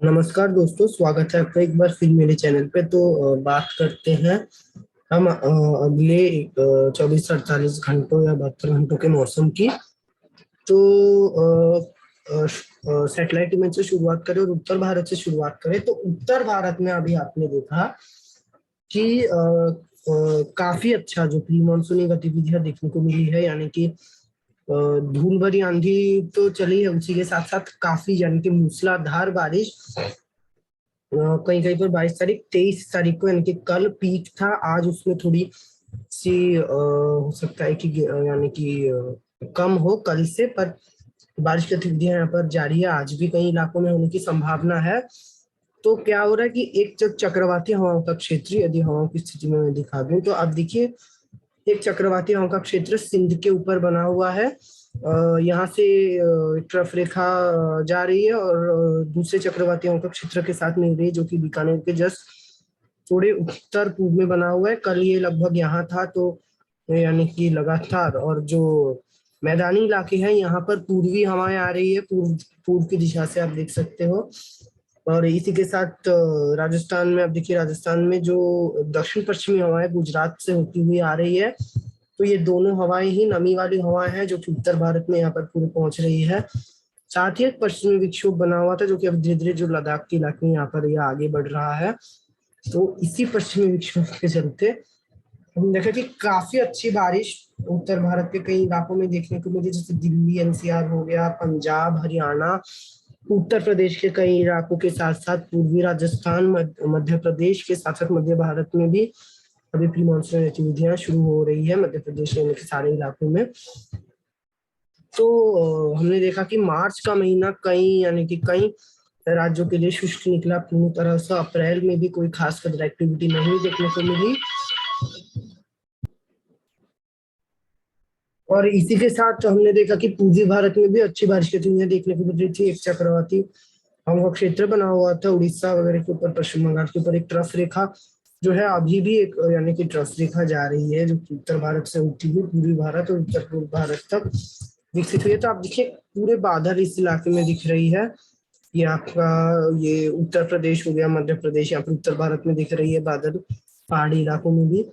नमस्कार दोस्तों, स्वागत है आपका एक बार फिर मेरे चैनल पे। तो बात करते हैं हम अगले 24 से 48 घंटों या 72 घंटों के मौसम की। तो सैटेलाइट इमेज से शुरुआत करें और उत्तर भारत से शुरुआत करें तो उत्तर भारत में अभी आपने देखा कि काफी अच्छा जो प्री मानसूनी गतिविधियां देखने को मिली है, यानी कि धूल भरी आंधी तो चली है, उसी के साथ साथ काफी यानी कि मूसलाधार बारिश। कहीं कहीं पर 22 तारीख 23 तारीख को यानी कि कल पीक था, आज उसमें थोड़ी सी हो सकता है कि यानी कि कम हो कल से, पर बारिश की गतिविधियां यहाँ पर जारी है, आज भी कई इलाकों में होने की संभावना है। तो क्या हो रहा है कि एक जो चक्रवाती हवाओं का क्षेत्र, यदि हवाओं की स्थिति में मैं दिखा दूं तो आप देखिए, एक चक्रवाती हवाओं का क्षेत्र सिंध के ऊपर बना हुआ है। यहाँ से एक तरफ रेखा जा रही है और दूसरे चक्रवाती हवाओं का क्षेत्र के साथ मिल रही है, जो कि बीकानेर के जस्ट थोड़े उत्तर पूर्व में बना हुआ है। कल ये लगभग यहाँ था, तो यानी कि लगातार, और जो मैदानी इलाके हैं यहाँ पर पूर्वी हवाएं आ रही है, पूर्व पूर्व की दिशा से आप देख सकते हो। और इसी के साथ राजस्थान में आप देखिए, राजस्थान में जो दक्षिण पश्चिमी हवाएं गुजरात से होती हुई आ रही है, तो ये दोनों हवाएं ही नमी वाली हवाएं हैं जो कि उत्तर भारत में यहाँ पर पूरे पहुंच रही है। साथ ही एक पश्चिमी विक्षोभ बना हुआ था जो कि अब धीरे धीरे जो लद्दाख के इलाके में यहाँ पर यह आगे बढ़ रहा है। तो इसी पश्चिमी विक्षोभ के चलते हम देखा कि काफी अच्छी बारिश उत्तर भारत के कई इलाकों में देखने को मिली, जैसे दिल्ली एनसीआर हो गया, पंजाब, हरियाणा, उत्तर प्रदेश के कई इलाकों के साथ साथ पूर्वी राजस्थान, मध्य प्रदेश के साथ साथ मध्य भारत में भी अभी प्री मानसून गतिविधियां शुरू हो रही है, मध्य प्रदेश के सारे इलाकों में। तो हमने देखा कि मार्च का महीना कई यानी कि कई राज्यों के लिए शुष्क निकला पूरी तरह से। अप्रैल में भी कोई खास कदर एक्टिविटी नहीं देखने को मिली, और इसी के साथ हमने देखा कि पूर्वी भारत में भी अच्छी बारिश की गतिविधियां देखने को मिल रही थी। एक चक्रवाती हवा क्षेत्र बना हुआ था उड़ीसा वगैरह के ऊपर, पश्चिम बंगाल के ऊपर एक ट्रफ रेखा जो है अभी भी एक यानी कि ट्रफ रेखा जा रही है, जो उत्तर भारत से उठती हुई पूर्वी भारत और उत्तर पूर्व भारत तक विकसित हुई है। तो आप देखिए, पूरे बादल इस इलाके में दिख रही है। ये आपका ये उत्तर प्रदेश हो गया, मध्य प्रदेश, यहाँ पर उत्तर भारत में दिख रही है बादल, पहाड़ी इलाकों में भी।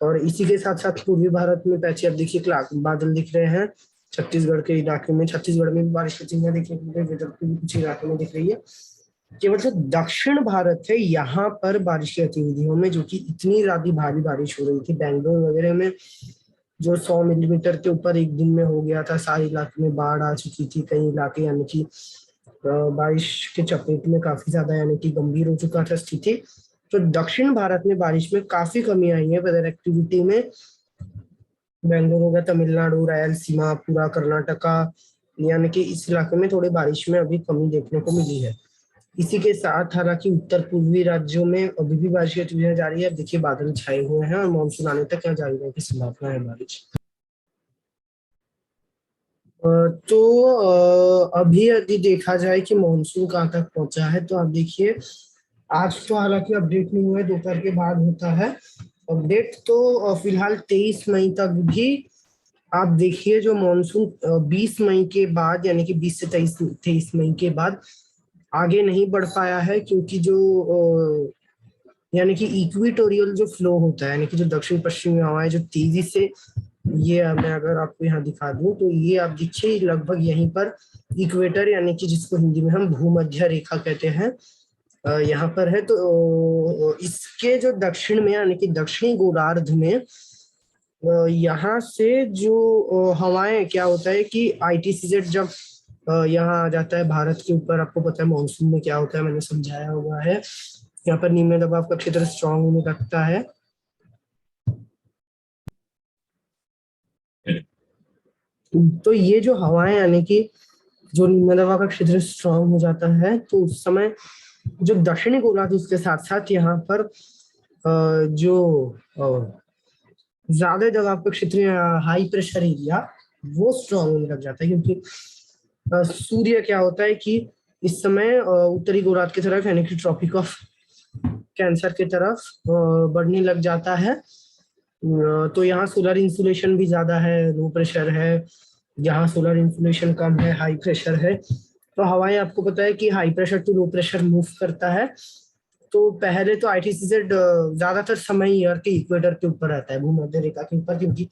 और इसी के साथ साथ पूर्वी भारत में पैचे अब देखिए बादल दिख रहे हैं। छत्तीसगढ़ के इलाके में, छत्तीसगढ़ में भी बारिश की चिन्ह देखने को मिल रही है, विदर्भ के भी कुछ इलाकों में दिख रही है। केवल जो दक्षिण भारत है यहाँ पर बारिश की गतिविधियों में, जो कि इतनी ज्यादा भारी बारिश हो रही थी बेंगलोर वगैरह में, जो 100 मिलीमीटर के ऊपर एक दिन में हो गया था, सारे इलाके में बाढ़ आ चुकी थी, कई इलाके यानी कि बारिश के चपेट में काफी ज्यादा यानी कि गंभीर हो चुका था स्थिति। तो दक्षिण भारत में बारिश में काफी कमी आई है वेदर एक्टिविटी में। बेंगलोर हो गया, तमिलनाडु, रायलसीमा, पूरा कर्नाटका, यानी कि इस इलाके में थोड़ी बारिश में अभी कमी देखने को मिली है। इसी के साथ हालांकि उत्तर पूर्वी राज्यों में अभी भी बारिश की गतिविधियां जारी है। अब देखिए, बादल छाए हुए हैं और मानसून आने तक यहाँ जारी रहने की संभावना है बारिश। तो अभी यदि देखा जाए कि मानसून कहाँ तक पहुंचा है, तो आप देखिए, आज तो हालांकि अपडेट नहीं हुआ है, दोपहर के बाद होता है अपडेट। तो फिलहाल 23 मई तक भी आप देखिए, जो मानसून 20 मई के बाद यानी कि 20 से 23 मई के बाद आगे नहीं बढ़ पाया है, क्योंकि जो यानी कि इक्वेटोरियल जो फ्लो होता है, यानी कि जो दक्षिण पश्चिमी हवाएं जो तेजी से, ये मैं अगर आपको यहाँ दिखा दूं तो ये आप देखिए लगभग यहीं पर इक्वेटर, यानी कि जिसको हिंदी में हम भूमध्य रेखा कहते हैं, यहाँ पर है। तो इसके जो दक्षिण में यानी कि दक्षिणी गोलार्ध में यहाँ से जो हवाएं, क्या होता है कि आईटीसीजेड जब यहाँ आ जाता है भारत के ऊपर, आपको पता है मानसून में क्या होता है, मैंने समझाया हुआ है। यहाँ पर निम्न दबाव का क्षेत्र स्ट्रांग होने लगता है। तो ये जो हवाएं यानी कि जो निम्न दबाव का क्षेत्र स्ट्रांग हो जाता है, तो उस समय जो दक्षिणी गोलार्ध उसके साथ साथ यहाँ पर जो ज्यादा दबाव का क्षेत्र, हाई प्रेशर एरिया, वो स्ट्रांग होने लग जाता है। क्योंकि सूर्य क्या होता है कि इस समय उत्तरी गोलार्ध की तरफ यानी कि ट्रॉपिक ऑफ कैंसर की तरफ बढ़ने लग जाता है। तो यहाँ सोलर इंसुलेशन भी ज्यादा है, लो प्रेशर है, यहाँ सोलर इंसुलेशन कम है, हाई प्रेशर है। तो हवाएं आपको पता है कि high pressure to low pressure move करता है। तो पहले तो आईटीसीजेड ज्यादातर समय ईयर के इक्वेटर के ऊपर रहता है, भूमध्य रेखा के ऊपर, क्योंकि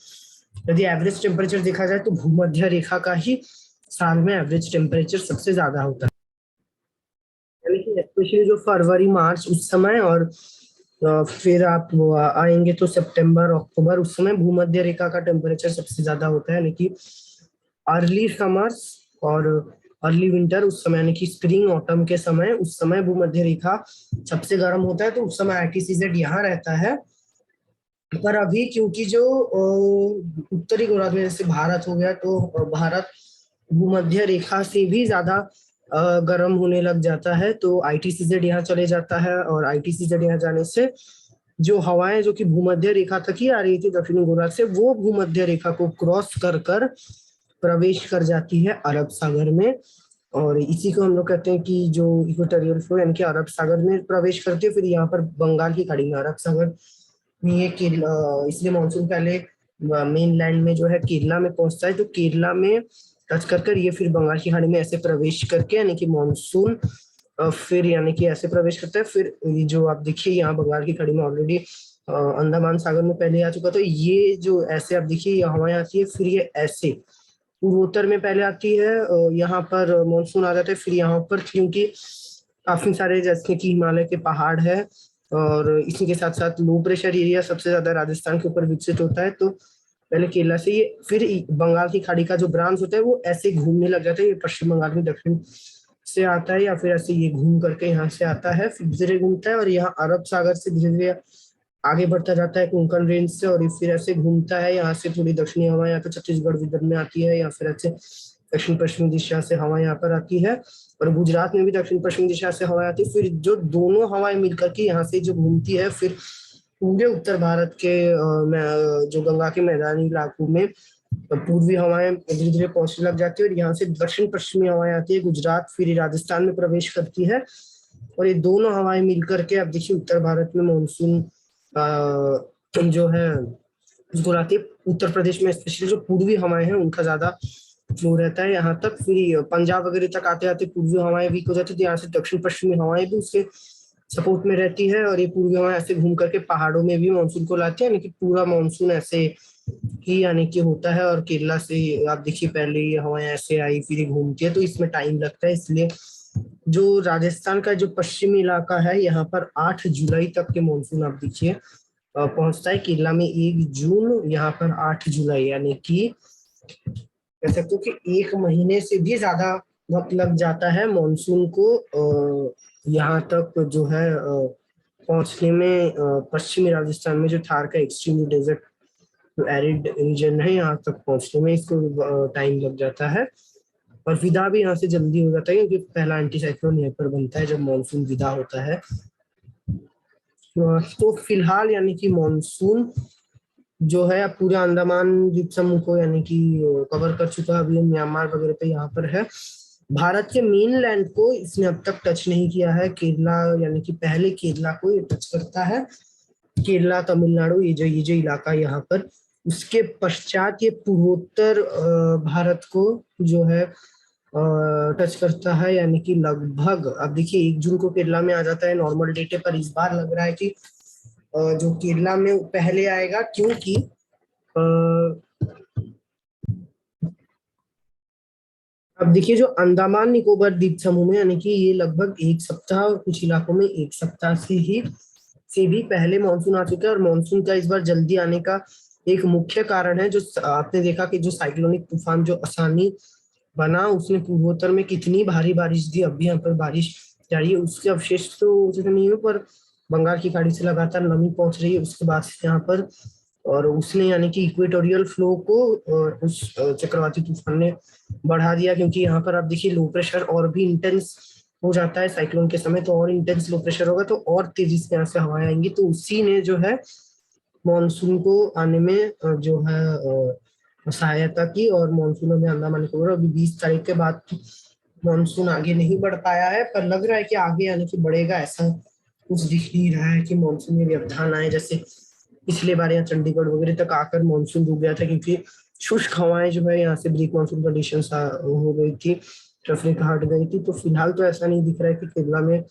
यदि एवरेज टेम्परेचर देखा जाए तो भूमध्य रेखा का ही साल में एवरेज टेम्परेचर सबसे ज्यादा होता है। यानी कि स्पेशली जो फरवरी मार्च उस समय, और फिर आप आएंगे तो सितंबर अक्टूबर, उस समय भूमध्य रेखा का टेम्परेचर सबसे ज्यादा होता है। यानी कि अर्ली समर्स और अर्ली विंटर उस समय, यानी कि स्प्रिंग ऑटम के समय, उस समय भूमध्य रेखा सबसे गर्म होता है, तो उस समय आईटीसीजेड यहाँ रहता है। पर अभी क्योंकि जो उत्तरी गोलार्ध में जैसे भारत हो गया, तो भारत भूमध्य रेखा से भी ज्यादा गर्म होने लग जाता है, तो आईटीसीजेड यहाँ चले जाता है। और आईटीसीजेड यहाँ जाने से जो हवाएं जो कि भूमध्य रेखा तक ही आ रही थी दक्षिणी गोलार्ध से, वो भूमध्य रेखा को क्रॉस कर कर प्रवेश कर जाती है अरब सागर में। और इसी को हम लोग कहते हैं कि जो इक्वेटोरियल फ्लो यानी कि अरब सागर में प्रवेश करती है, फिर यहाँ पर बंगाल की खाड़ी में, अरब सागर में ये केरला, इसलिए मानसून पहले मेन लैंड में जो है केरला में पहुंचता है, तो केरला में टच कर कर ये फिर बंगाल की खाड़ी में ऐसे प्रवेश करके, यानी कि मानसून फिर यानी कि ऐसे प्रवेश करता है। फिर ये जो आप देखिए यहाँ बंगाल की खाड़ी में ऑलरेडी अंडमान सागर में पहले आ चुका, तो ये जो ऐसे आप देखिए ये हवाएं आती है, फिर ये ऐसे पूर्वोत्तर में पहले आती है, यहाँ पर मानसून आ जाता है। फिर यहाँ पर क्योंकि काफी सारे जैसे कि हिमालय के पहाड़ है, और इसी के साथ साथ लो प्रेशर एरिया सबसे ज्यादा राजस्थान के ऊपर विकसित होता है, तो पहले केरला से ये फिर बंगाल की खाड़ी का जो ब्रांच होता है वो ऐसे घूमने लग जाता है। ये पश्चिम बंगाल में दक्षिण से आता है, या फिर ऐसे ये घूम करके यहाँ से आता है, फिर धीरे घूमता है और यहाँ अरब सागर से धीरे धीरे आगे बढ़ता जाता है कोंकण रेंज से, और फिर ऐसे घूमता है। यहाँ से थोड़ी दक्षिणी हवा यहाँ पे छत्तीसगढ़ विदर्भ में आती है, या फिर ऐसे दक्षिण पश्चिमी दिशा से हवा यहाँ पर आती है, और गुजरात में भी दक्षिण पश्चिमी दिशा से हवा आती है। फिर जो दोनों हवाएं मिलकर के यहाँ से जो घूमती है, फिर पूरे उत्तर भारत के जो गंगा के मैदानी इलाकों में पूर्वी हवाएं धीरे धीरे पहुंचने लग जाती है, और यहाँ से दक्षिण पश्चिमी हवाएं आती है, गुजरात फिर राजस्थान में प्रवेश करती है। और ये दोनों हवाएं मिलकर के अब देखिए उत्तर भारत में मानसून जो है उसको लाती है। उत्तर प्रदेश में स्पेशली जो पूर्वी हवाएं हैं उनका ज्यादा फ्लो रहता है यहाँ तक, फिर पंजाब वगैरह तक आते आते पूर्वी हवाएं वीक हो जाती है, तो यहाँ से दक्षिण पश्चिमी हवाएं भी उसके सपोर्ट में रहती है, और ये पूर्वी हवाएं ऐसे घूम करके पहाड़ों में भी मानसून को लाती है। यानी कि पूरा मानसून ऐसे ही यानी कि होता है, और केरला से आप देखिए पहले ये हवाएं ऐसे आई फिर ये घूमती है, तो इसमें टाइम लगता है। इसलिए जो राजस्थान का जो पश्चिमी इलाका है यहाँ पर 8 जुलाई तक के मानसून आप देखिए पहुंचता है। केरला में 1 जून, यहाँ पर 8 जुलाई, यानी कि कह सकते हो कि 1 महीने से भी ज्यादा वक्त लग जाता है मानसून को यहाँ तक जो है पहुंचने में। पश्चिमी राजस्थान में जो थार का एक्सट्रीमली डेजर्ट जो एरिड रीजन है, यहाँ तक पहुंचने में इसको टाइम लग जाता है। और विदा भी यहाँ से जल्दी हो जाता है, क्योंकि पहला एंटी साइक्लोन यहीं पर बनता है जब मानसून विदा होता है। तो फिलहाल यानी कि मानसून जो है पूरे अंडमान द्वीप समूह को यानी कि कवर कर चुका है। अभी म्यांमार वगैरह पे यहाँ पर है। भारत के मेन लैंड को इसने अब तक टच नहीं किया है। केरला यानी कि पहले केरला को ये टच करता है, केरला तमिलनाडु ये जो इलाका यहाँ पर, उसके पश्चात ये पूर्वोत्तर भारत को जो है टच करता है। यानी कि लगभग अब देखिए 1 जून को केरला में आ जाता है नॉर्मल डेटे पर। इस बार लग रहा है कि जो केरला में पहले आएगा, क्योंकि अब देखिए जो अंडमान निकोबार द्वीप समूह में यानी कि ये लगभग 1 सप्ताह और कुछ इलाकों में 1 सप्ताह से भी पहले मानसून आ चुका है। और मानसून का इस बार जल्दी आने का एक मुख्य कारण है जो आपने देखा कि जो साइक्लोनिक तूफान जो आसानी बना, उसने पूर्वोत्तर में कितनी भारी बारिश दी। अब भी यहाँ पर बारिश जारी है, उसके अवशेष तो उचित नहीं हुए, पर बंगाल की खाड़ी से लगातार नमी पहुंच रही है उसके बाद से यहाँ पर। और उसने यानी कि इक्वेटोरियल फ्लो को उस चक्रवाती तूफान ने बढ़ा दिया, क्योंकि यहाँ पर आप देखिए लो प्रेशर और भी इंटेंस हो जाता है साइक्लोन के समय, तो और इंटेंस लो प्रेशर होगा तो और तेजी से यहाँ से हवाएं आएंगी, तो उसी ने जो है मानसून को आने में जो है सहायता की। और मानसून में अंडमान निकोबार अभी 20 तारीख के बाद मानसून आगे नहीं बढ़ पाया है, पर लग रहा है कि आगे यानी कि बढ़ेगा, ऐसा कुछ दिख नहीं रहा है कि मानसून में व्यवधान आए। जैसे पिछले बार यहाँ चंडीगढ़ वगैरह तक आकर मानसून रुक गया था, क्योंकि शुष्क हवाएं जो है यहाँ से ब्रेक मानसून कंडीशन हो गई थी। अफ्रीका हट गई थी, तो फिलहाल तो ऐसा नहीं दिख रहा है कि केरला में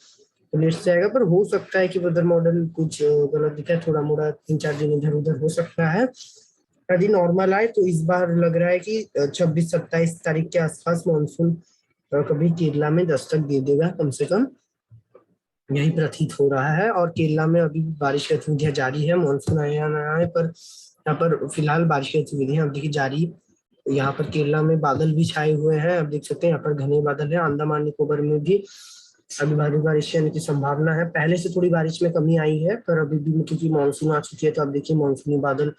लेट जाएगा, पर हो सकता है कि वेदर मॉडल कुछ गलत दिखा है, थोड़ा मोड़ा 3-4 दिन इधर उधर हो सकता है। यदि नॉर्मल आए तो इस बार लग रहा है कि 26-27 तारीख के आसपास मानसून कभी केरला में दस्तक दे देगा, कम से कम यही प्रतीत हो रहा है। और केरला में अभी बारिश की गतिविधियां जारी है, मानसून आए या ना आए, पर यहाँ पर फिलहाल बारिश की गतिविधियां अब देखिए जारी। यहाँ पर केरला में बादल भी छाए हुए हैं, आप देख सकते हैं यहाँ पर घने बादल है। अंडमान निकोबार में भी अभी भारी बारिश होने की संभावना है। पहले से थोड़ी बारिश में कमी आई है, पर अभी भी क्योंकि मानसून आ चुकी है, तो आप देखिए मानसूनी बादल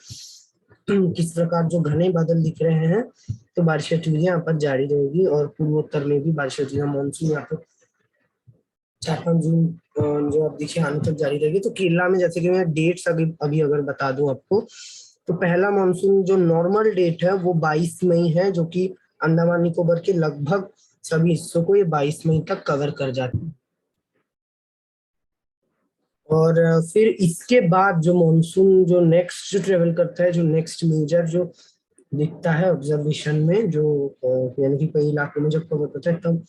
किस प्रकार जो घने बादल दिख रहे हैं। तो बारिश की गतिविधियां यहाँ पर जारी रहेगी, और पूर्वोत्तर में भी बारिश की गतिविधियां मानसून यहाँ पर 4-5 जून जो अब देखिए आने तक जारी रहेगी। तो केरला में जैसे कि मैं डेट्स अभी अभी अगर बता दूं आपको, तो पहला मानसून जो नॉर्मल डेट है वो 22 मई है, जो कि अंडमान निकोबार के लगभग सभी हिस्सों को ये 22 मई तक कवर कर जाती है। और फिर इसके बाद जो मानसून जो नेक्स्ट जो ट्रेवल करता है, जो नेक्स्ट मेजर जो दिखता है ऑब्जर्वेशन में, जो यानी कि कई इलाकों में जब कवर करता है, तब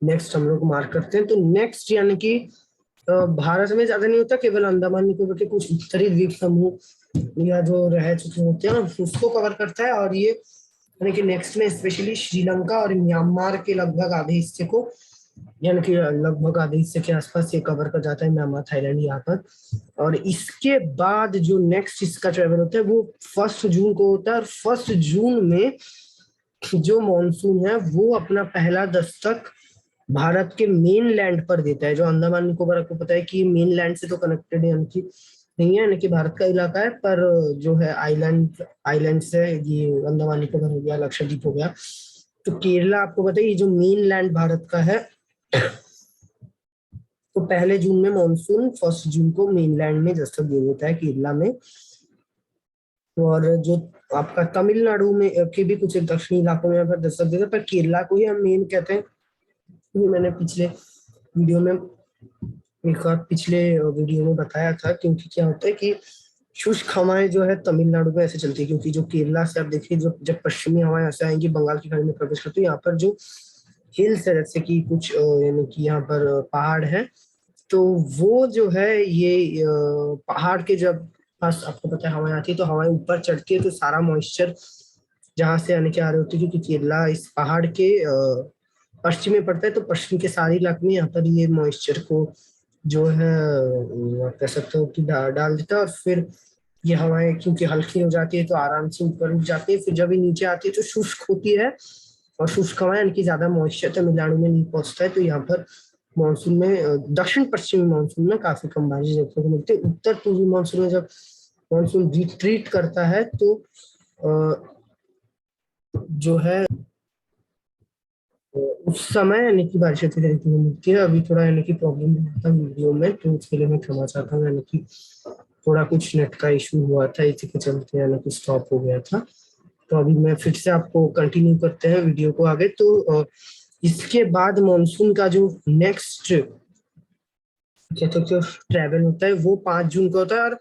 नेक्स्ट हम लोग मार्क करते हैं। तो नेक्स्ट यानी कि भारत में ज्यादा नहीं होता, केवल अंडमान निकोबार के कुछ उत्तरी द्वीप समूह या जो रह चुके होते हैं उसको कवर करता है। और ये यानी कि नेक्स्ट में स्पेशली श्रीलंका और म्यांमार के लगभग आधे हिस्से को, यानी कि लगभग आधे हिस्से के आसपास ये कवर कर जाता है, म्यांमार थाईलैंड यहाँ पर। और इसके बाद जो नेक्स्ट इसका ट्रेवल होता है वो 1 जून को होता है, और 1 जून में जो मानसून है वो अपना पहला दस्तक भारत के मेन लैंड पर देता है। जो अंडमान निकोबार, आपको पता है कि मेन लैंड से तो कनेक्टेड है, यानी कि नहीं है, यानी कि भारत का इलाका है, पर जो है आइलैंड आइलैंड से ये अंडमान निकोबार हो गया, लक्षद्वीप हो गया। तो केरला आपको पता है ये जो मेन लैंड भारत का है, तो 1 जून में मानसून 1 जून को मेनलैंड में दस्तक दे देता है केरला में। और जो आपका तमिलनाडु में के भी कुछ एक दक्षिणी इलाकों में यहाँ पर दस्तक देता है, पर केरला को ही हम मेन कहते हैं। ये मैंने पिछले वीडियो में बताया था, क्योंकि क्या होता है कि शुष्क हवाएं जो है तमिलनाडु में ऐसे चलती है, क्योंकि जो केरला से आप देखिए जो जब पश्चिमी हवाएं ऐसे आएंगी बंगाल की खाड़ी में प्रवेश करती है, यहाँ पर जो हिल्स है जैसे कि कुछ यानी कि यहाँ पर पहाड़ है, तो वो जो है ये पहाड़ के जब पास आपको पता है हवाएं आती है, तो हवाएं ऊपर चढ़ती है, तो सारा मॉइस्चर जहां से आने के आ रहे होते हैं, क्योंकि केरला इस पहाड़ के पश्चिम में पड़ता है, तो पश्चिम के सारे इलाके में यहाँ पर ये मॉइस्चर को जो है आप कह सकते हो कि डाल देता है। और फिर ये हवाएं क्योंकि हल्की हो जाती है तो आराम से ऊपर उठ जाती है, फिर जब ये नीचे आती है तो शुष्क होती है, और शुष्क हवाएं यानी कि ज्यादा मॉइस्चर तमिलनाडु में नहीं पहुंचता है, तो यहाँ पर मानसून में दक्षिण पश्चिमी मानसून में काफी कम बारिश देखने को मिलती है। उत्तर पूर्वी मानसून में जब मानसून रिट्रीट करता है तो जो है उस समय यानी कि बारिश अच्छी तरीके से मिलती है। अभी थोड़ा यानी कि प्रॉब्लम हुआ था वीडियो में, तो उसके लिए मैं क्षमा चाहता हूँ, यानी कि थोड़ा कुछ नेट का इशू हुआ था, इसी के चलते यानी कि स्टॉप हो गया था। तो अभी मैं फिर से आपको कंटिन्यू करते हैं वीडियो को आगे। तो इसके बाद मानसून का जो नेक्स्ट कहते जो ट्रेवल होता है वो 5 जून को होता है। और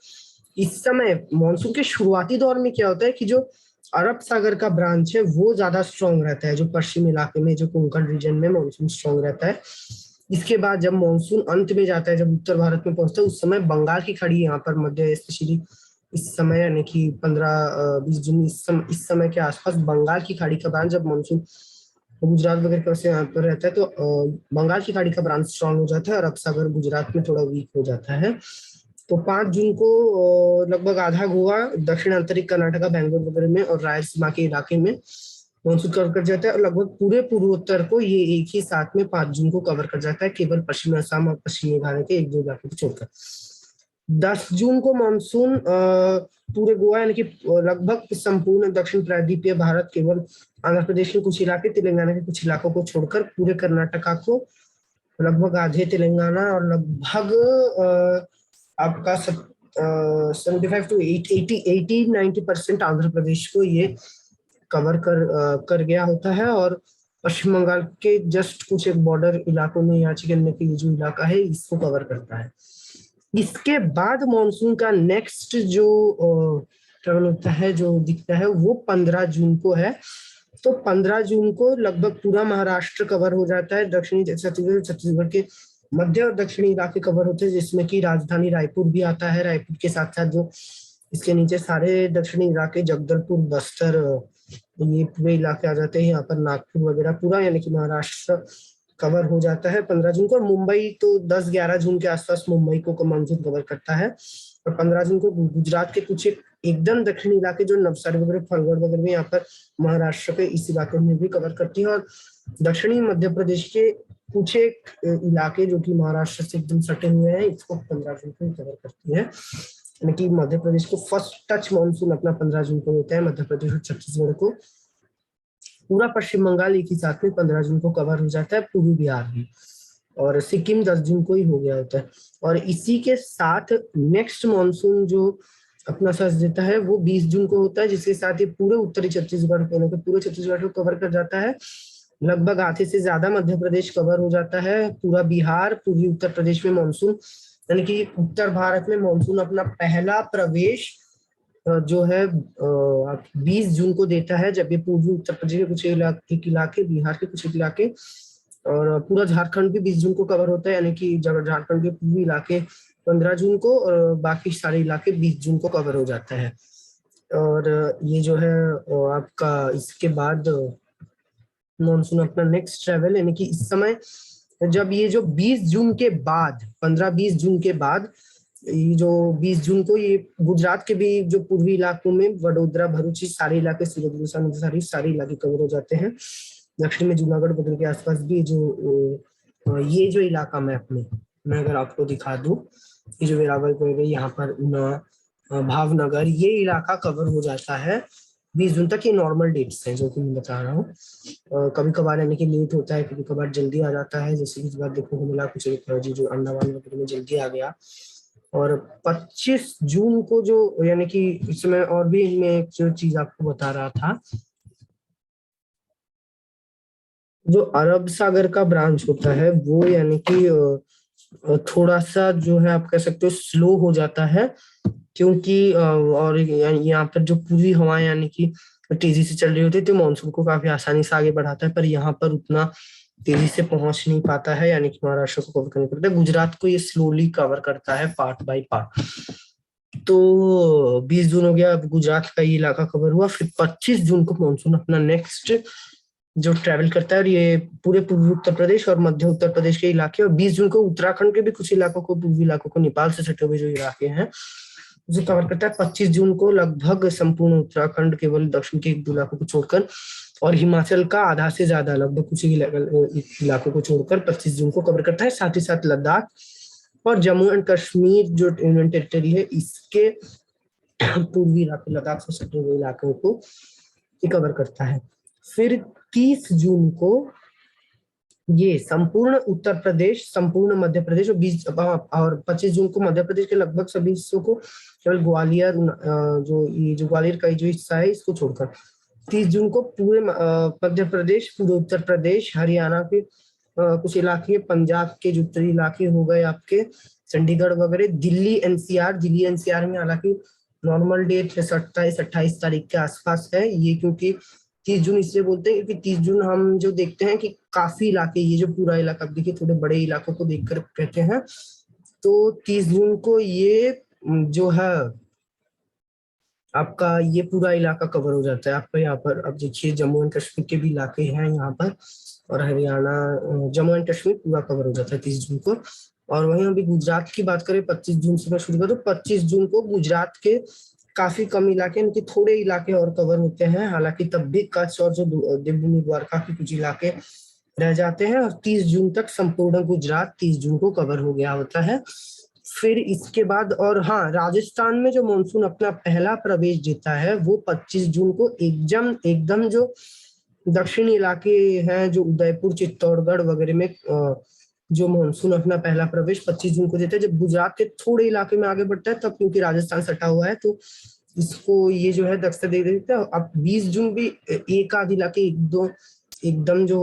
इस समय मानसून के शुरुआती दौर में क्या होता है कि जो अरब सागर का ब्रांच है वो ज्यादा स्ट्रांग रहता है, जो पश्चिम इलाके में जो कोंकण रीजन में मानसून स्ट्रांग रहता है। इसके बाद जब मानसून अंत में जाता है, जब उत्तर भारत में पहुंचता है, उस समय बंगाल की खाड़ी यहाँ पर मध्य स्पेशली इस समय यानी कि 15-20 जून इस समय के आसपास बंगाल की खाड़ी का ब्रांच जब मानसून गुजरात वगैरह से यहाँ पर रहता है, तो बंगाल की खाड़ी का ब्रांच स्ट्रांग हो जाता है, और अरब सागर गुजरात में थोड़ा वीक हो जाता है। तो 5 जून को लगभग आधा गोवा, दक्षिण आंतरिक कर्नाटका, बैंगलोर वगैरह में और रायलसीमा के इलाके में मानसून कवर कर जाता है, और लगभग पूरे पूर्वोत्तर को ये एक ही साथ में 5 जून को कवर कर जाता है, केवल पश्चिमी असम और पश्चिमी मेघालय के 1-2 इलाके को छोड़कर। 10 जून को मानसून पूरे गोवा यानी कि लगभग संपूर्ण दक्षिण प्रायद्वीपीय भारत, केवल आंध्र प्रदेश के कुछ इलाके, तेलंगाना के कुछ इलाकों को छोड़कर पूरे कर्नाटका को, लगभग आधे तेलंगाना और लगभग आपका 75 to 80-90% आंध्र प्रदेश को ये कवर कर गया होता है। और पश्चिम बंगाल के जस्ट कुछ एक बॉर्डर इलाकों में याची करने के लिए जो इलाका है इसको कवर करता है। इसके बाद मानसून का नेक्स्ट जो ट्रेवल होता है, जो दिखता है, वो 15 जून को है, तो 15 जून को लगभग पूरा महाराष्ट्र कवर हो जाता है, दक्षिणी छत्तीसगढ़ के मध्य और दक्षिणी इलाके कवर होते हैं, जिसमें कि राजधानी रायपुर भी आता है। रायपुर के साथ साथ जो इसके नीचे सारे दक्षिणी इलाके, जगदलपुर, बस्तर, ये पूरे इलाके आ जाते हैं। यहाँ पर नागपुर वगैरह पूरा यानी कि महाराष्ट्र कवर हो जाता है 15 जून को। मुंबई तो 10-11 जून के आसपास मुंबई को मानसून कवर करता है। और 15 जून को गुजरात के कुछ एकदम दक्षिणी इलाके जो नवसारी वगैरह, फलगढ़ वगैरह में, यहाँ पर महाराष्ट्र के इस इलाके में भी कवर करती है। और दक्षिणी मध्य प्रदेश के कुछ एक इलाके जो कि महाराष्ट्र से एकदम सटे हुए हैं, इसको 15 जून को कवर करती है। यानी कि मध्य प्रदेश को फर्स्ट टच मानसून अपना 15 जून को होता है, मध्य प्रदेश और छत्तीसगढ़ को। पूरा पश्चिम बंगाल एक ही साथ में 15 जून को कवर हो जाता है, पूर्वी बिहार भी, और सिक्किम 10 जून को ही हो गया होता है। और इसी के साथ नेक्स्ट मानसून जो अपना साथ देता है वो 20 जून को होता है, जिसके साथ ये पूरे उत्तरी छत्तीसगढ़ को, पूरे छत्तीसगढ़ को कवर कर जाता है। लगभग आधे से ज्यादा मध्य प्रदेश कवर हो जाता है, पूरा बिहार, पूर्वी उत्तर प्रदेश में मानसून, यानी कि उत्तर भारत में मानसून अपना पहला प्रवेश जो है 20 जून को देता है, जब ये पूर्वी उत्तर प्रदेश के कुछ इलाके, बिहार के कुछ इलाके और पूरा झारखंड भी 20 जून को कवर होता है, यानी कि झारखंड के पूर्वी इलाके 15 जून को और बाकी सारे इलाके 20 जून को कवर हो जाता है। और ये जो है आपका इसके बाद मानसून अपना नेक्स्ट ट्रेवल, यानी कि इस समय जब ये जो 20 जून के बाद, 15-20 जून के बाद, ये जो 20 जून को ये गुजरात के भी जो पूर्वी इलाकों में वडोदरा, भरूच, सारे इलाके, सारे इलाके कवर हो जाते हैं। दक्षिण में जूनागढ़, बदल के आसपास भी जो ये जो इलाका मैं अगर आपको दिखा दूं, ये जो वेरावल, यहाँ पर ऊना, भावनगर, ये इलाका कवर हो जाता है 20 जून तक। ये नॉर्मल डेट्स हैं जो कि मैं बता रहा हूँ। कभी कभार यानी कि लेट होता है, कभी कभार जल्दी आ जाता है, जैसे इस बार देखने को मिला कुछ जो अंडमान वगैरह में जल्दी आ गया। और 25 जून को जो, यानी कि इसमें और भी इनमें एक जो चीज आपको बता रहा था, जो अरब सागर का ब्रांच होता है वो यानी कि थोड़ा सा जो है आप कह सकते हो स्लो हो जाता है, क्योंकि और यहाँ पर जो पूर्वी हवाएं यानी कि तेजी से चल रही होती है, तो मानसून को काफी आसानी से आगे बढ़ाता है, पर यहाँ पर उतना तेजी से पहुंच नहीं पाता है, यानी कि महाराष्ट्र को कवर करना पड़ता है। गुजरात को ये स्लोली कवर करता है, पार्ट बाय पार्ट। तो 20 जून हो गया, अब गुजरात का ये इलाका कवर हुआ। फिर 25 जून को मानसून अपना नेक्स्ट जो ट्रेवल करता है, और ये पूरे पूर्वी उत्तर प्रदेश और मध्य उत्तर प्रदेश के इलाके, और 20 जून को उत्तराखंड के भी कुछ इलाकों को, पूर्वी इलाकों को, नेपाल से सटे हुए जो इलाके हैं उसे कवर करता है। 25 जून को लगभग संपूर्ण उत्तराखंड, केवल दक्षिण के 1-2 इलाकों को छोड़कर, और हिमाचल का आधा से ज्यादा, लगभग कुछ इलाकों को छोड़कर 25 जून को कवर करता है। साथ ही साथ लद्दाख और जम्मू एंड कश्मीर जो यूनियन टेरिटरी है, इसके पूर्वी इलाके, लद्दाख से सटे हुए इलाकों को कवर करता है। फिर 30 जून को ये संपूर्ण उत्तर प्रदेश, संपूर्ण मध्य प्रदेश और 25 जून को मध्य प्रदेश के लगभग सभी हिस्सों को, केवल ग्वालियर, जो ग्वालियर का जो हिस्सा है इसको छोड़कर, 30 जून को पूरे मध्य प्रदेश, पूरे उत्तर प्रदेश, हरियाणा के कुछ इलाके, पंजाब के जो उत्तरी इलाके हो गए आपके, चंडीगढ़ वगैरह, दिल्ली एनसीआर में हालांकि नॉर्मल डेट 27-28 तारीख के आसपास है ये, क्योंकि 30 जून इसलिए बोलते हैं क्योंकि 30 जून हम जो देखते हैं कि काफी इलाके, ये जो पूरा इलाका देखिए, थोड़े बड़े इलाकों को देखकर कहते हैं। तो 30 जून को ये जो है आपका ये पूरा इलाका कवर हो जाता है। आपका यहाँ पर अब देखिए जम्मू एंड कश्मीर के भी इलाके हैं यहाँ पर, और हरियाणा, जम्मू एंड कश्मीर पूरा कवर हो जाता है 30 जून को। और वहीं अभी गुजरात की बात करें, 25 जून से मैं शुरू करूँ, 25 जून को गुजरात के काफी कम इलाके, इनके थोड़े इलाके और कवर होते हैं, हालांकि तब भी कच्छ और जो देवभूमि द्वारका के कुछ इलाके रह जाते हैं। और 30 जून तक संपूर्ण गुजरात 30 जून को कवर हो गया होता है। फिर इसके बाद, और हाँ, राजस्थान में जो मानसून अपना पहला प्रवेश देता है वो 25 जून को एकदम जो दक्षिणी इलाके हैं, जो उदयपुर, चित्तौड़गढ़ वगैरह में जो मानसून अपना पहला प्रवेश 25 जून को देता है। जब गुजरात के थोड़े इलाके में आगे बढ़ता है तब, क्योंकि राजस्थान सटा हुआ है तो इसको ये जो है दक्षता दे देता है। अब 20 जून भी एक आध इलाके, एकदम जो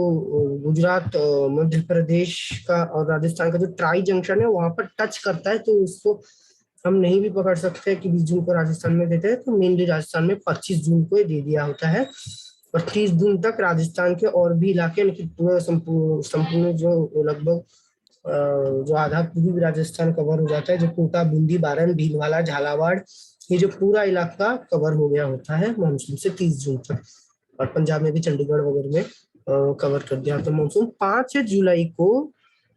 गुजरात, मध्य प्रदेश का और राजस्थान का जो ट्राई जंक्शन है वहां पर टच करता है, तो उसको हम नहीं भी पकड़ सकते कि 20 जून को राजस्थान में देते हैं, तो मेनली राजस्थान में 25 जून को दे दिया होता है। और 30 जून तक राजस्थान के और भी इलाके, यानी कि पूरा संपूर्ण संपूर्ण जो लगभग जो आधा पूर्वी राजस्थान कवर हो जाता है, जो कोटा, बूंदी, बारन, भीलवाड़ा, झालावाड़, ये जो पूरा इलाका कवर हो गया होता है मानसून से 30 जून तक। और पंजाब में भी चंडीगढ़ वगैरह में कवर कर दिया। तो मानसून 5 जुलाई को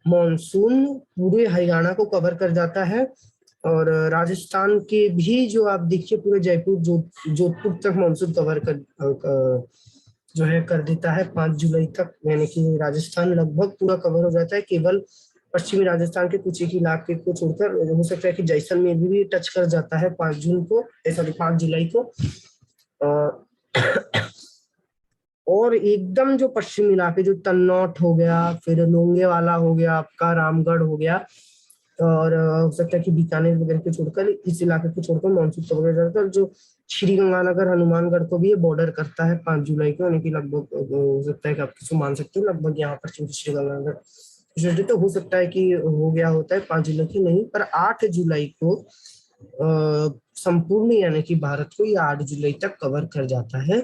मानसून पूरे हरियाणा को कवर कर जाता है। और राजस्थान के भी जो आप देखिए पूरे जयपुर, जोधपुर तक मानसून कवर जो है कर देता है 5 जुलाई तक, यानी कि राजस्थान लगभग पूरा कवर हो जाता है। केवल पश्चिमी राजस्थान के कुछ एक इलाके को छोड़कर हो सकता है कि जैसलमेर भी टच कर जाता है 5 जून को, सॉरी 5 जुलाई को। और एकदम जो पश्चिमी इलाके, जो तन्नौट हो गया, फिर लोंगेवाला हो गया, आपका रामगढ़ हो गया, और हो सकता है कि बीकानेर वगैरह को छोड़कर, इस इलाके को छोड़कर मानसून कवर हो जाता है। जो श्री गंगानगर, हनुमानगढ़ को भी ये बॉर्डर करता है 5 जुलाई को, यानी कि लगभग हो सकता है कि आप किसी मान सकते हो लगभग यहाँ पर श्री गंगानगर, तो हो सकता है कि हो गया होता है 5 जुलाई की, नहीं पर 8 जुलाई को संपूर्ण यानी कि भारत को ये 8 जुलाई तक कवर कर जाता है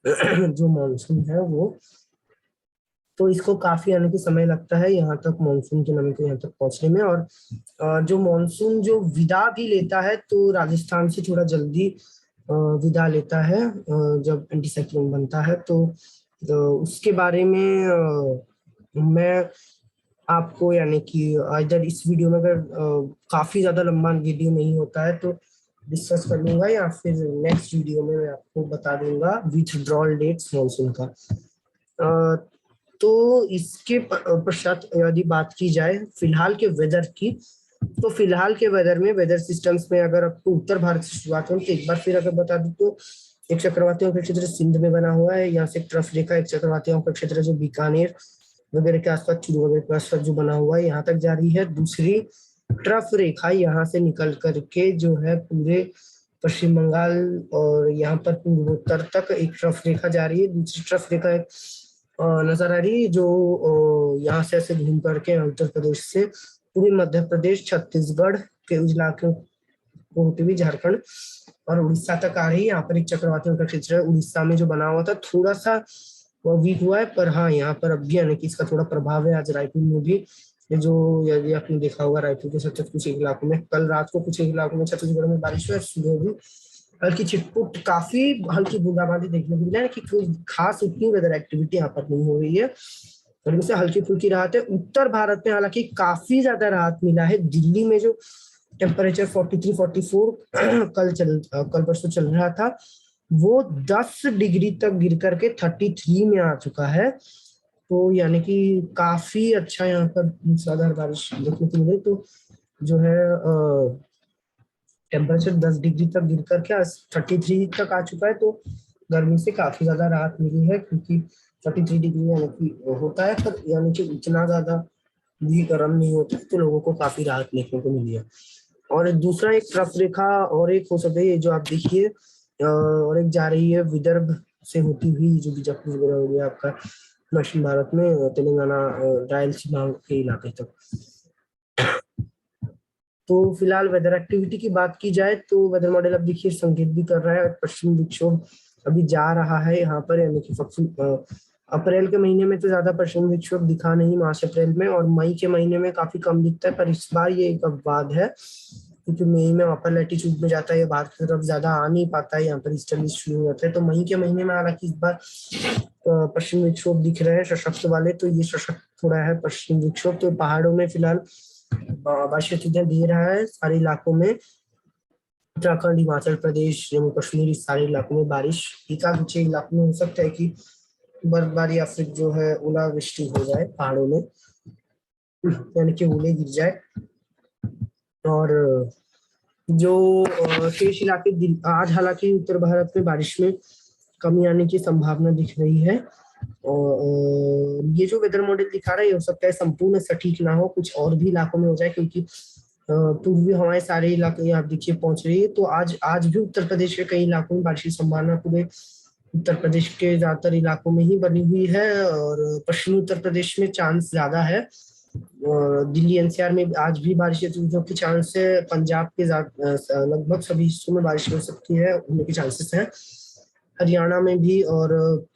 जो मानसून है वो। तो इसको काफी यानी कि समय लगता है यहाँ तक, मानसून की नमी को यहाँ तक पहुंचने में। और जो मानसून जो विदा भी लेता है तो राजस्थान से थोड़ा जल्दी विदा लेता है जब एंटी साइक्लोन बनता है। तो उसके बारे में मैं आपको यानी कि इधर इस वीडियो में अगर काफी ज्यादा लंबा वीडियो नहीं होता है तो डिस्कस कर लूंगा, या फिर नेक्स्ट वीडियो में मैं आपको बता दूंगा विथड्रॉल डेट्स मानसून का। तो इसके पश्चात यदि बात की जाए फिलहाल के वेदर की, तो फिलहाल के वेदर में, वेदर सिस्टम्स में अगर आपको उत्तर भारत से शुरुआत हो तो एक बार फिर अगर बता दूं तो एक चक्रवातियों का क्षेत्र सिंध में बना हुआ है, यहाँ से एक ट्रफ रेखा, एक चक्रवातियों का क्षेत्र जो बीकानेर वगैरह के आसपास, चूरू वगैरह के आसपास जो बना हुआ है यहाँ तक जा रही है। दूसरी ट्रफ रेखा यहाँ से निकल करके जो है पूरे पश्चिम बंगाल और यहाँ पर पूर्वोत्तर तक एक ट्रफ रेखा जा रही है। दूसरी ट्रफ रेखा नजर आ रही है जो यहाँ से ऐसे घूम करके उत्तर प्रदेश से पूरे मध्य प्रदेश, छत्तीसगढ़ के इलाके को होते हुए झारखंड और उड़ीसा तक आ रही है। यहाँ पर एक चक्रवातियों का क्षेत्र है उड़ीसा में जो बना हुआ था, थोड़ा सा वीक हुआ है, पर हाँ यहाँ पर अब भी यानी कि इसका थोड़ा प्रभाव है। आज रायपुर में भी जो, यदि आपने देखा होगा, रायपुर के सतत कुछ एक इलाकों में, कल रात को कुछ एक इलाकों में छत्तीसगढ़ में बारिश हुई, सुबह भी हल्की छिटपुट काफी हल्की बूंदाबांदी देखने को मिला है कि कोई खास उतनी वेदर एक्टिविटी यहाँ पर नहीं हो रही है, गर्मी से हल्की फुल्की राहत है। उत्तर भारत में हालांकि काफी ज्यादा राहत मिला है। दिल्ली में जो टेम्परेचर 43-44 कल परसों चल रहा था, वो 10 डिग्री तक गिर करके 33 में आ चुका है। तो यानी कि काफी अच्छा यहाँ पर मूसलाधार बारिश देखने को मिली। तो जो है टेम्परेचर 10 डिग्री तक गिर करके 33 तक आ चुका है। तो गर्मी से काफी ज्यादा राहत मिली है, क्योंकि 33 डिग्री यानी कि होता है, पर यानी कि इतना ज्यादा भी गर्म नहीं होता है, तो लोगों को काफी राहत देखने को मिली है। और दूसरा एक ट्रफ रेखा और एक हो सकता है जो आप देखिए, और एक जा रही है विदर्भ से होती हुई, जो बीजापुर वगैरह हो गया आपका दक्षिण भारत में, तेलंगाना रायलसीमा के इलाके तक। तो फिलहाल वेदर एक्टिविटी की बात की जाए तो वेदर मॉडल अब देखिए संकेत भी कर रहा है पश्चिम विक्षोभ अभी जा रहा है यहाँ पर, यानी कि अप्रैल के महीने में तो ज्यादा पश्चिम विक्षोभ दिखा नहीं, मार्च अप्रैल में, और मई के महीने में काफी कम दिखता है। पर इस बार ये एक अपवाद है, क्योंकि मई में अपर लैटिट्यूड में जाता है, भारत की तरफ ज्यादा आ नहीं पाता है, यहाँ पर ईस्टर्ली शुरू हो जाता है। तो मई के महीने में हालांकि इस बार पश्चिम विक्षोभ दिख रहे हैं सशक्त वाले, तो ये सशक्त थोड़ा है पश्चिम विक्षोभ। तो पहाड़ों में फिलहाल बारिश दे रहा है सारे इलाकों में, उत्तराखंड, हिमाचल प्रदेश, जम्मू कश्मीर, इस सारे इलाकों में बारिश, एकाध इलाकों में हो सकता है कि बर्फबारी या फिर जो है ओलावृष्टि हो जाए पहाड़ों में, यानी कि ओले गिर जाए। और जो शेष इलाके आज हालांकि उत्तर भारत में बारिश में कमी आने की संभावना दिख रही है। और ये जो वेदर मॉडल दिखा रहा है, हो सकता है संपूर्ण सटीक ना हो, कुछ और भी इलाकों में हो जाए, क्योंकि पूर्वी हवाएं सारे इलाके आप देखिए पहुंच रही है। तो आज भी उत्तर प्रदेश के कई इलाकों में बारिश की संभावना पूरे उत्तर प्रदेश के ज्यादातर इलाकों में ही बनी हुई है, और पश्चिमी उत्तर प्रदेश में चांस ज्यादा है। दिल्ली एनसीआर में आज भी बारिश जो की चांस है, पंजाब के लगभग सभी हिस्सों में बारिश हो सकती है, होने के चांसेस हैं। हरियाणा में भी और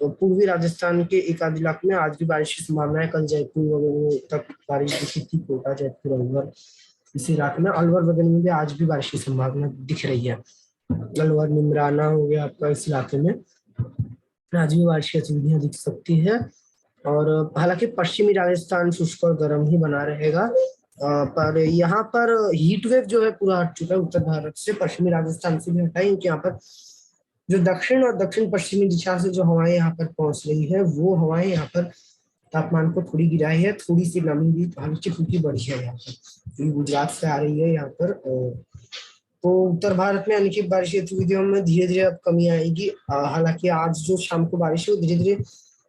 पूर्वी राजस्थान के एक आध इलाके में आज भी बारिश की संभावना है। कल जयपुर वगैरह तक बारिश दिखी थी, कोटा, जयपुर, अलवर, इस इलाके में, अलवर वगैरह में भी आज भी बारिश की संभावना दिख रही है। अलवर निमराना हो गया आपका, इस इलाके में आज भी बारिश की गतिविधियां दिख सकती है। और हालांकि पश्चिमी राजस्थान शुष्क और गर्म ही बना रहेगा, पर यहाँ पर हीट वेव जो है पूरा हट चुका है उत्तर भारत से, पश्चिमी राजस्थान से भी हटा है, क्योंकि यहाँ पर जो दक्षिण और दक्षिण पश्चिमी दिशा से जो हवाएं यहाँ पर पहुंच रही है, वो हवाएं यहाँ पर तापमान को थोड़ी गिराई है, थोड़ी सी नमी भी हल्की फुल्की बढ़ी है यहाँ पर, क्योंकि गुजरात से आ रही है यहाँ पर। तो उत्तर भारत में यानी कि बारिश की गतिविधियों में धीरे धीरे अब कमी आएगी। हालांकि आज जो शाम को बारिश है वो धीरे धीरे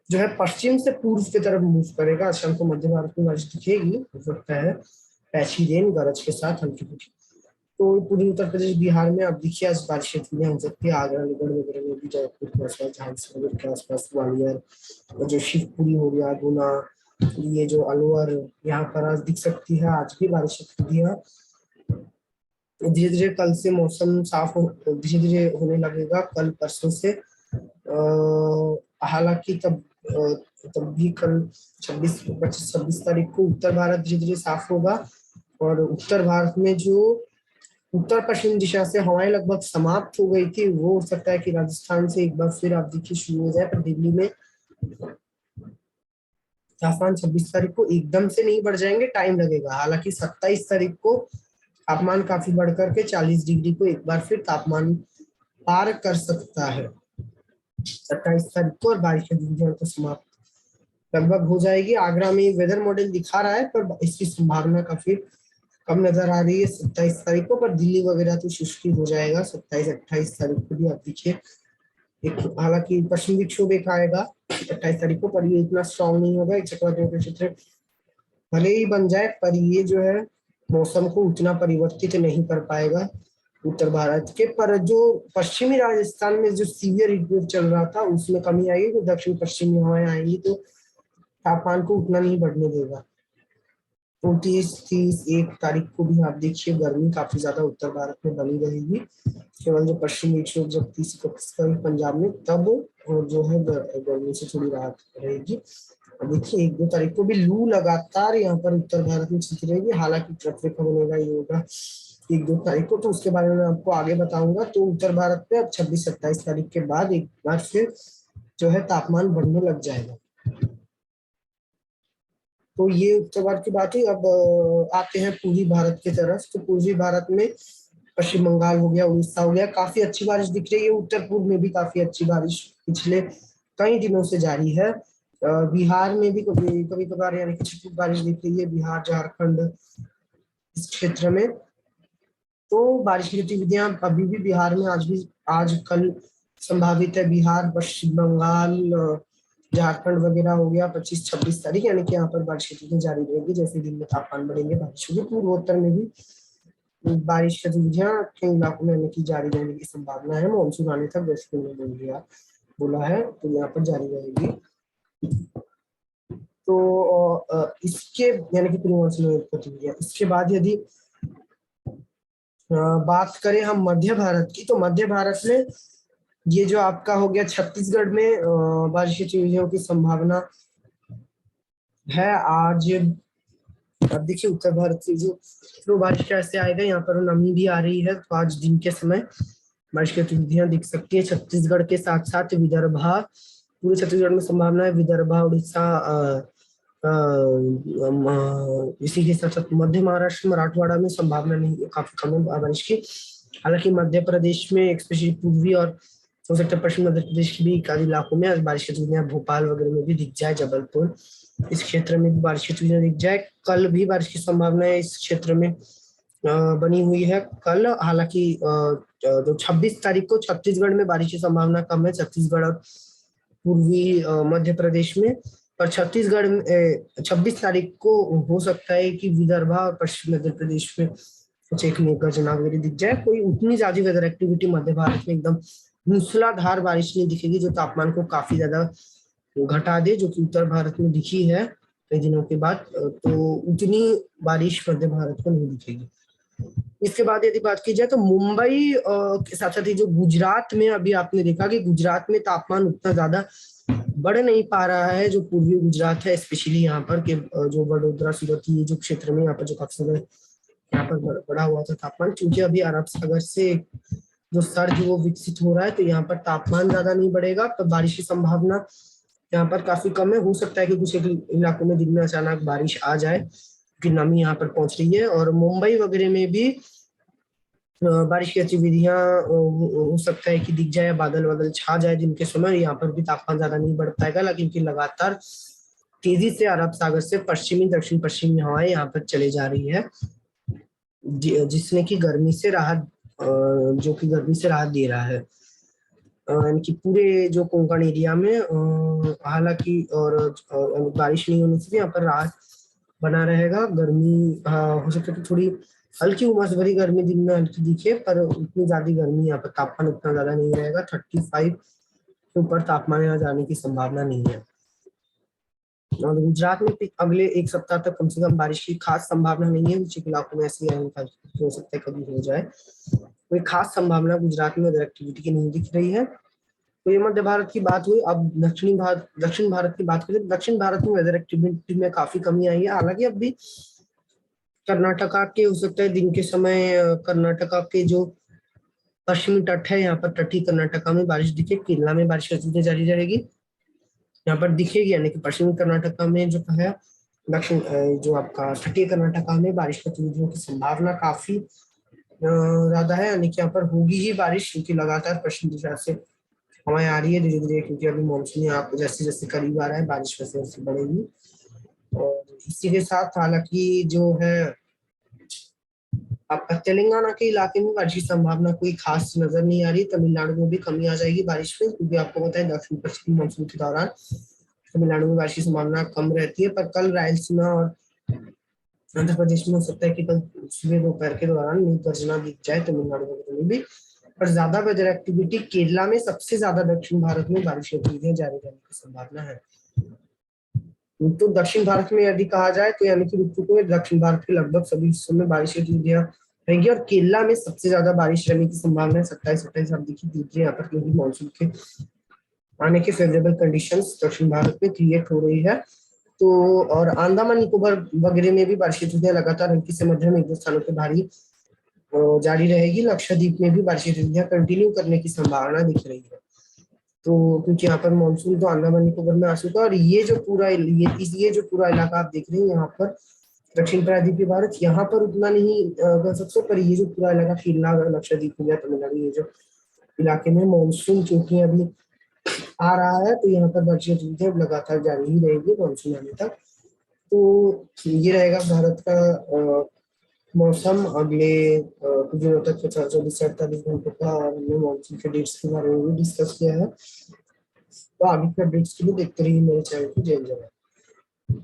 जो है पश्चिम से पूर्व की तरफ मूव करेगा। आज शाम को मध्य भारत में बारिश दिखेगी, हो सकता है पैची रेन गरज के साथ हल्की फुल्की। तो पूरी उत्तर प्रदेश बिहार में अब देखिए आज बारिश हो सकती है, आगरा अलीगढ़ वगैरह में भी, जयपुर के आसपास, झांसी के आसपास, ग्वालियर, जो शिवपुरी हो गया, गुना, ये जो अलवर, यहाँ पर आज दिख सकती है आज भी बारिश की। धीरे धीरे कल से मौसम साफ धीरे धीरे होने लगेगा, कल परसों से। हालांकि तब भी कल 26 तारीख को उत्तर भारत धीरे धीरे साफ होगा, और उत्तर भारत में जो उत्तर पश्चिम दिशा से हवाएं लगभग समाप्त हो गई थी, वो हो सकता है कि राजस्थान से एक बार फिर आप देखिए शुरू हो जाए। पर दिल्ली में तापमान 26 तारीख को एकदम से नहीं बढ़ जाएंगे, टाइम लगेगा। हालांकि 27 तारीख को तापमान काफी बढ़कर के 40 डिग्री को एक बार फिर तापमान पार कर सकता है 27 तारीख को, और बारिश की गतिविधियां तो समाप्त लगभग हो जाएगी। आगरा में वेदर मॉडल दिखा रहा है, पर इसकी संभावना काफी कम नजर आ रही है 27 तारीख को। पर दिल्ली वगैरह तो शुष्क हो जाएगा 27-28 तारीख को भी। आप देखिए एक, हालांकि पश्चिम विक्षोभ एक आएगा 28 तारीख को, पर ये इतना स्ट्रॉन्ग नहीं होगा, एक चक्रवाती क्षेत्र भले ही बन जाए, पर ये जो है मौसम को उतना परिवर्तित नहीं कर पाएगा उत्तर भारत के। पर जो पश्चिमी राजस्थान में जो सीवियर हीट वेव चल रहा था, उसमें कमी आएगी, तो दक्षिण पश्चिमी हवाएं आएंगी, तो तापमान को उतना नहीं बढ़ने देगा। 29-30-1 तारीख को भी आप देखिए गर्मी काफी ज्यादा उत्तर भारत में बनी रहेगी, केवल जो पश्चिमी विक्षोभ जब 30-31 पंजाब में, तब जो है गर्मी से थोड़ी राहत रहेगी। देखिए 1-2 तारीख को भी लू लगातार यहाँ पर उत्तर भारत में चलती रहेगी। हालांकि ट्रैफिक बनेगा, ये होगा 1-2 तारीख को, तो उसके बारे में आपको आगे बताऊंगा। तो उत्तर भारत में अब 26-27 तारीख के बाद एक बार फिर जो है तापमान बढ़ने लग जाएगा। तो ये उत्तर भारत की बात है। अब आते हैं पूर्वी भारत की तरफ। तो पूर्वी भारत में पश्चिम बंगाल हो गया, उड़ीसा हो गया, काफी अच्छी बारिश दिख रही है। उत्तर पूर्व में भी काफी अच्छी बारिश पिछले कई दिनों से जारी है। बिहार में भी कभी कभार यानी कि छिटपुट बारिश दिख रही है, बिहार, झारखंड, इस क्षेत्र में। तो बारिश की गतिविधियां अभी भी बिहार में आज कल संभावित है। बिहार, पश्चिम बंगाल, झारखंड वगैरह हो गया 25-26 तारीख, यानी कि यहाँ पर बारिश की गतिविधियां जारी रहेगी। जैसे दिन में तापमान बढ़ेंगे बारिश होगी। पूर्वोत्तर में भी बारिश गतिविधियां कई इलाकों में की जारी रहने की संभावना है। मानसून आने तक जैसे बोला है, तो यहाँ पर जारी रहेगी। तो इसके यानी कि प्री मानसून गतिविधियां, इसके बाद यदि बात करें हम मध्य भारत की, तो मध्य भारत में ये जो आपका हो गया छत्तीसगढ़ में बारिश की गतिविधियों की संभावना है आज। अब देखिए उत्तर भारत से जो बारिश कैसे आएगा, यहाँ पर नमी भी आ रही है, तो आज दिन के समय बारिश की गतिविधियां दिख सकती है छत्तीसगढ़ के साथ साथ विदर्भा, पूरे छत्तीसगढ़ में संभावना है। विदर्भा, उड़ीसा, इसी के साथ साथ मध्य महाराष्ट्र, मराठवाड़ा में संभावना नहीं, काफी कम है बारिश की। हालांकि मध्य प्रदेश में स्पेशली पूर्वी और हो सकता है पश्चिम मध्य प्रदेश के भी कई इलाकों में आज बारिश की गतिविधियां, भोपाल वगैरह में भी दिख जाए, जबलपुर, इस क्षेत्र में भी बारिश की गतिविधियां दिख जाए। कल भी बारिश की संभावना है इस क्षेत्र में बनी हुई है कल। हालांकि जो 26 तारीख को छत्तीसगढ़ में बारिश की संभावना कम है, छत्तीसगढ़ और पूर्वी मध्य प्रदेश में। पर छत्तीसगढ़ में 26 तारीख को हो सकता है कि विदर्भा और पश्चिम मध्य प्रदेश में कुछ एक मेघगर्जना वगैरह दिख जाए। कोई उतनी ज्यादा वेदर एक्टिविटी मध्य भारत में एकदम मूसलाधार बारिश नहीं दिखेगी जो तापमान को काफी ज्यादा घटा दे, जो कि उत्तर भारत में दिखी है कई दिनों के बाद। तो उतनी बारिश मध्य भारत को नहीं दिखेगी। इसके बाद यदि बात की जाए तो मुंबई के साथ साथ ही जो गुजरात में अभी आपने देखा कि गुजरात में तापमान उतना ज्यादा बढ़ नहीं पा रहा है, जो पूर्वी गुजरात है स्पेशली यहाँ पर के जो वडोदरा सूरत ये जो क्षेत्र में यहाँ पर जो काफी ज्यादा यहाँ पर बढ़ा हुआ था तापमान, क्योंकि अभी अरब सागर से जो सर्द वो विकसित हो रहा है, तो यहाँ पर तापमान ज्यादा नहीं बढ़ेगा, तो बारिश की संभावना यहाँ पर काफी कम है। हो सकता है कि कुछ एक इलाकों में दिन में अचानक बारिश आ जाए, कि नमी यहाँ पर पहुंच रही है। और मुंबई वगैरह में भी बारिश की गतिविधियां हो सकता है कि दिख जाए, बादल वादल छा जाए दिन के समय। यहाँ पर भी तापमान ज्यादा नहीं बढ़ पाएगा, लेकिन कि लगातार तेजी से अरब सागर से पश्चिमी दक्षिण पश्चिमी हवाएं यहाँ पर चले जा रही है, जिसने की गर्मी से राहत जो कि गर्मी से राहत दे रहा है। यानी कि पूरे जो कोंकण एरिया में हालांकि और बारिश नहीं होने से भी यहाँ पर राहत बना रहेगा। गर्मी हो सकता है कि थोड़ी हल्की उमस भरी गर्मी दिन में हल्की दिखे, पर उतनी ज्यादा गर्मी यहाँ पर तापमान उतना ज्यादा नहीं रहेगा। 35 के ऊपर तापमान यहाँ जाने की संभावना नहीं है। और गुजरात में अगले एक सप्ताह तक कम से कम बारिश की खास संभावना नहीं है। कुछ इलाकों में ऐसी हो सकता है कभी हो जाए, कोई खास संभावना गुजरात में वेदर एक्टिविटी की नहीं दिख रही है। तो ये मध्य भारत की बात हुई। अब दक्षिण भारत की बात करें, दक्षिण भारत में वेदर एक्टिविटी में काफी कमी आई है। हालांकि अब भी कर्नाटका के हो सकता है दिन के समय कर्नाटका के जो पश्चिमी तट है, यहाँ पर तटीय कर्नाटका में बारिश दिखे। केरला में बारिश की जारी रहेगी, यहाँ पर दिखेगी। यानी कि पश्चिमी कर्नाटका में जो है दक्षिण जो आपका तटीय कर्नाटका में बारिश गतिविधियों की संभावना काफी ज्यादा है। यानी कि यहाँ पर होगी ही बारिश, क्योंकि लगातार पश्चिम दिशा से हवाएं आ रही है धीरे धीरे, क्योंकि अभी मानसून यहाँ पर जैसे जैसे करीब आ रहा है बारिश वैसे वैसे बढ़ेगी। और इसी के साथ हालांकि जो है आपका तेलंगाना के इलाके में बारिश की संभावना कोई खास नजर नहीं आ रही। तमिलनाडु में भी कमी आ जाएगी बारिश में, क्योंकि आपको पता है दक्षिण पश्चिमी मानसून के दौरान तमिलनाडु में बारिश की संभावना कम रहती है। पर कल रायलसीमा और आंध्र प्रदेश में हो सकता है कि कल सुबह दोपहर के दौरान मेघ गर्जना दिख जाए तमिलनाडु वगैरह में भी। पर ज्यादा वेदर एक्टिविटी केरला में सबसे ज्यादा दक्षिण भारत में बारिश गतिविधियां जारी रहने की संभावना है। तो दक्षिण भारत में यदि कहा जाए तो यानी कि ऋतु में दक्षिण भारत के लगभग सभी हिस्सों में बारिश की गतिविधियां रहेंगी। और केरला में सबसे ज्यादा बारिश रहने की संभावना है। 27-28 आप देखिए दीजिए यहाँ पर, क्योंकि मानसून के आने के फेवरेबल कंडीशंस दक्षिण भारत में क्रिएट हो रही है। तो और अंडमान निकोबार वगैरह में भी बारिश की गतिविधियां लगातार हल्की से मध्यम एक दो स्थानों पर भारी जारी रहेगी। लक्षद्वीप में भी बारिश की गतिविधियां कंटिन्यू करने की संभावना दिख रही है। तो क्योंकि यहाँ पर मानसून तो अंडमान निकोबार में आ चुका है, और ये जो पूरा इलाका आप देख रहे हैं यहाँ पर दक्षिण प्रायद्वीपीय भारत, यहाँ पर उतना नहीं कह सकते। पर ये जो पूरा इलाका केरला लक्षद्वीप हो गया तमिलनाडु, ये जो इलाके में मानसून क्योंकि अभी आ रहा है, तो यहाँ पर बारिश की गतिविधियां लगातार जारी ही रहेगी मानसून आने तक। तो ये रहेगा भारत का मौसम अगले कुछ दिनों तक, 24 से 48 घंटों का। और हमने मानसून के डेट्स के बारे में भी डिस्कस किया है। तो आगे के अपडेट्स के लिए देखते रहिए मेरे चैनल को। जय जवान।